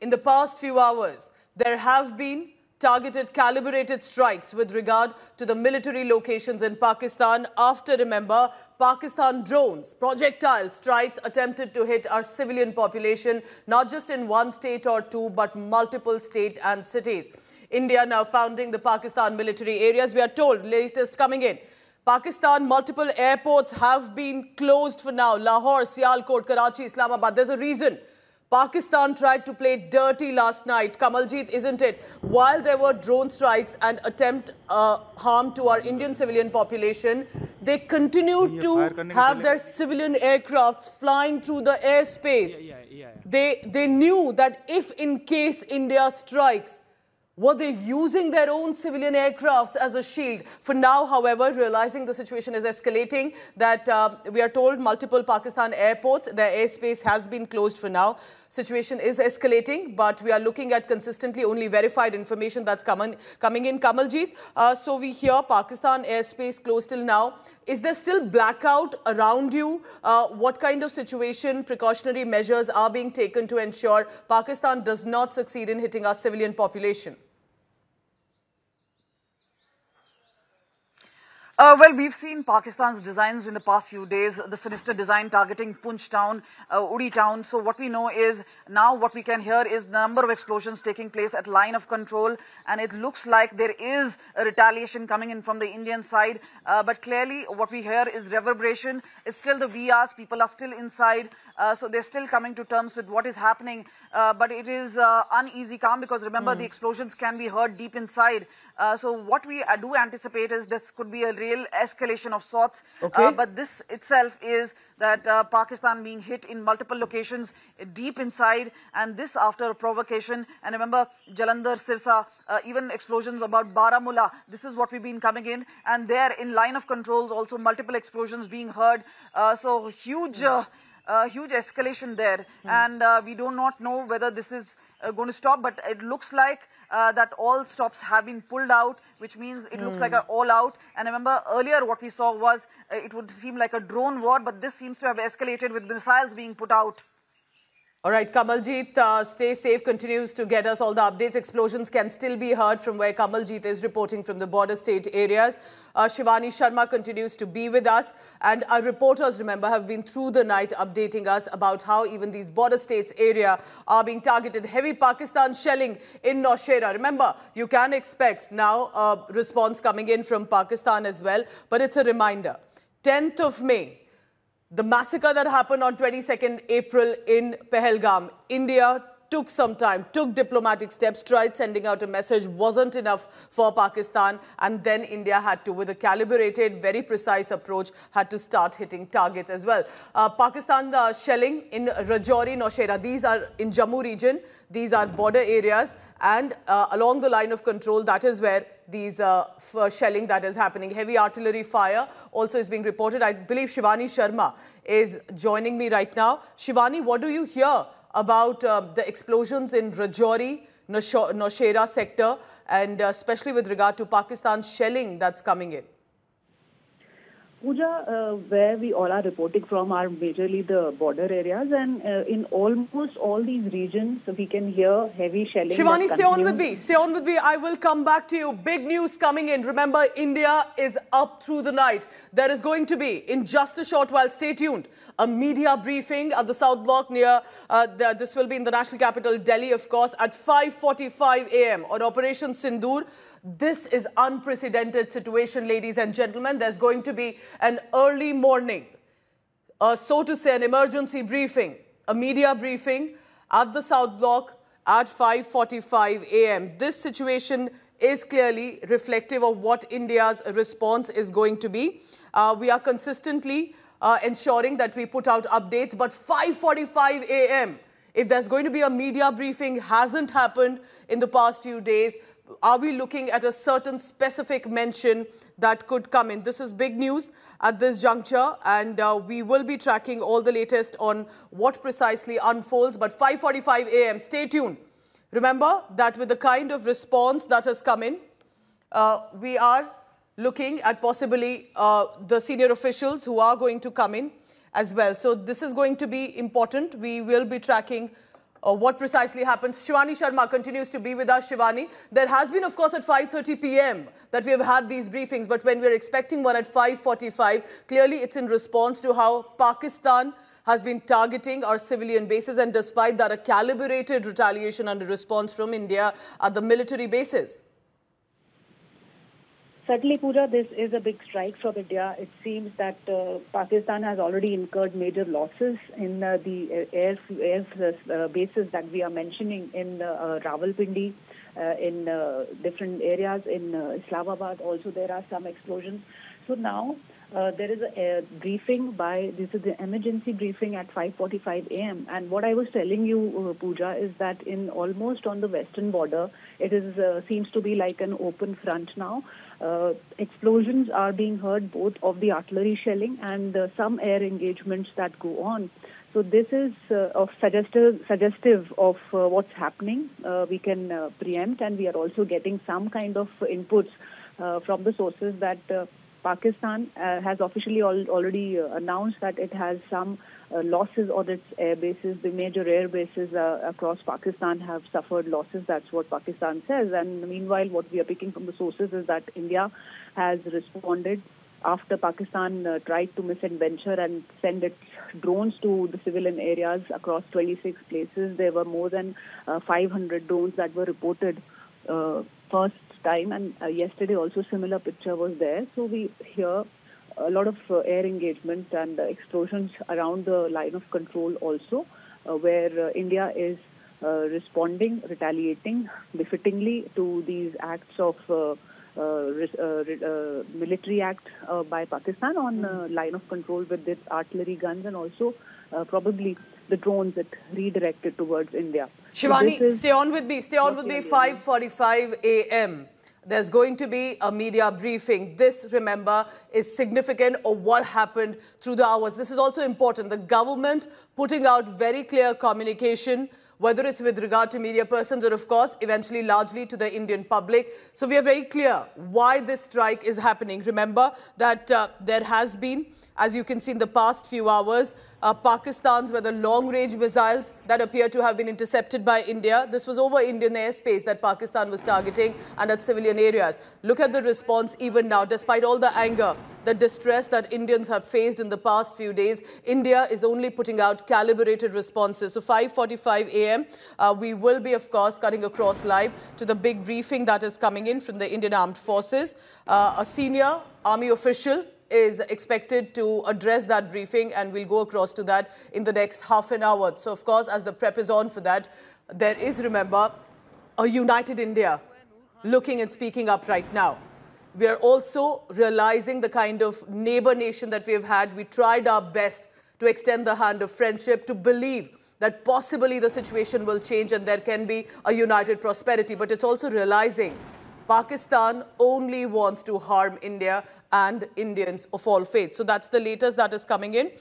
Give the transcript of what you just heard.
in the past few hours, there have been targeted, calibrated strikes with regard to the military locations in Pakistan after, remember, Pakistan drones, projectile strikes attempted to hit our civilian population, not just in one state or two, but multiple states and cities. India now pounding the Pakistan military areas. We are told, latest coming in, Pakistan, multiple airports have been closed for now. Lahore, Sialkot, Karachi, Islamabad. There's a reason. Pakistan tried to play dirty last night, Kamaljeet, isn't it? While there were drone strikes and attempt harm to our Indian civilian population, they continued to have their civilian aircrafts flying through the airspace. They knew that if in case India strikes, were they using their own civilian aircrafts as a shield? For now, however, realizing the situation is escalating, that we are told multiple Pakistan airports, their airspace has been closed for now. Situation is escalating, but we are looking at consistently only verified information that's coming in, Kamaljeet. So we hear Pakistan airspace closed till now. Is there still blackout around you? What kind of situation, precautionary measures are being taken to ensure Pakistan does not succeed in hitting our civilian population? Well, we've seen Pakistan's designs in the past few days, the sinister design targeting Punch town, Uri town. So what we know is now what we can hear is the number of explosions taking place at line of control. And it looks like there is a retaliation coming in from the Indian side. But clearly what we hear is reverberation. It's still the VRs. People are still inside. So they're still coming to terms with what is happening. But it is uneasy calm because remember the explosions can be heard deep inside. So what we do anticipate is this could be a real escalation of sorts. Okay. But this itself is that Pakistan being hit in multiple locations deep inside, and this after a provocation. And remember, Jalandhar, Sirsa, even explosions about Baramulla. This is what we've been coming in. And there in line of controls also multiple explosions being heard. So huge escalation there. And we do not know whether this is going to stop, but it looks like that all stops have been pulled out, which means it looks like an all-out. And remember, earlier what we saw was it would seem like a drone war, but this seems to have escalated with missiles being put out. All right, Kamaljeet, stay safe, continues to get us all the updates. Explosions can still be heard from where Kamaljeet is reporting from the border state areas. Shivani Sharma continues to be with us. And our reporters, remember, have been through the night updating us about how even these border states area are being targeted. Heavy Pakistan shelling in Nowshera. Remember, you can expect now a response coming in from Pakistan as well. But it's a reminder, 10th of May. The massacre that happened on 22nd April in Pahalgam, India took some time, took diplomatic steps, tried sending out a message, wasn't enough for Pakistan, and then India had to, with a calibrated, very precise approach, had to start hitting targets as well. Pakistan shelling in Rajouri, Nowshera, these are in Jammu region, these are border areas, and along the line of control, that is where these shelling that is happening. Heavy artillery fire also is being reported. I believe Shivani Sharma is joining me right now. Shivani, what do you hear about the explosions in Rajouri, Nowshera sector, and especially with regard to Pakistan's shelling that's coming in? Pooja, where we all are reporting from are majorly the border areas, and in almost all these regions, we can hear heavy shelling. Shivani, stay on with me. Stay on with me. I will come back to you. Big news coming in. Remember, India is up through the night. There is going to be, in just a short while, stay tuned, a media briefing at the South Block near, this will be in the national capital, Delhi, of course, at 5:45 a.m. on Operation Sindoor. This is unprecedented situation, ladies and gentlemen. There's going to be an early morning, so to say, an emergency briefing, a media briefing at the South Block at 5:45 a.m. This situation is clearly reflective of what India's response is going to be. We are consistently ensuring that we put out updates, but 5:45 a.m., if there's going to be a media briefing, hasn't happened in the past few days. Are we looking at a certain specific mention that could come in? This is big news at this juncture, and we will be tracking all the latest on what precisely unfolds. But 5:45 a.m., stay tuned. Remember that with the kind of response that has come in, we are looking at possibly the senior officials who are going to come in as well. So this is going to be important. We will be tracking what precisely happens. Shivani Sharma continues to be with us. Shivani, there has been, of course, at 5:30 p.m. that we have had these briefings, but when we're expecting one at 5:45, clearly it's in response to how Pakistan has been targeting our civilian bases, and despite that, a calibrated retaliation and a response from India at the military bases. Certainly, Pooja, this is a big strike from India. It seems that Pakistan has already incurred major losses in the air bases that we are mentioning in Rawalpindi, in different areas in Islamabad. Also, there are some explosions. So now there is a briefing this is the emergency briefing at 5:45 a.m. And what I was telling you, Pooja, is that in almost on the western border, it is seems to be like an open front now. Explosions are being heard, both of the artillery shelling and some air engagements that go on. So this is suggestive of what's happening. We can preempt, and we are also getting some kind of inputs from the sources that Pakistan has officially already announced that it has some losses on its air bases. The major air bases across Pakistan have suffered losses. That's what Pakistan says. And meanwhile, what we are picking from the sources is that India has responded after Pakistan tried to misadventure and send its drones to the civilian areas across 26 places. There were more than 500 drones that were reported first time, and yesterday also similar picture was there. So we hear a lot of air engagement and explosions around the line of control also, where India is responding, retaliating befittingly to these acts of military act by Pakistan on line of control with its artillery guns, and also probably the drones that redirected towards India. Shivani, so stay on with me. Stay on with me. 5:45 a.m. There's going to be a media briefing. This, remember, is significant of what happened through the hours. This is also important. The government putting out very clear communication, whether it's with regard to media persons or, of course, eventually largely to the Indian public. So we are very clear why this strike is happening. Remember that there has been, as you can see in the past few hours, Pakistan's were the long-range missiles that appear to have been intercepted by India. This was over Indian airspace that Pakistan was targeting and at civilian areas. Look at the response even now. Despite all the anger, the distress that Indians have faced in the past few days, India is only putting out calibrated responses. So 5:45 a.m., we will be, of course, cutting across live to the big briefing that is coming in from the Indian Armed Forces. A senior army official is expected to address that briefing, and we'll go across to that in the next half an hour. So, of course, as the prep is on for that, there is, remember, a united India looking and speaking up right now. We are also realizing the kind of neighbor nation that we have had. We tried our best to extend the hand of friendship, to believe that possibly the situation will change and there can be a united prosperity. But it's also realizing Pakistan only wants to harm India and Indians of all faiths. So that's the latest that is coming in.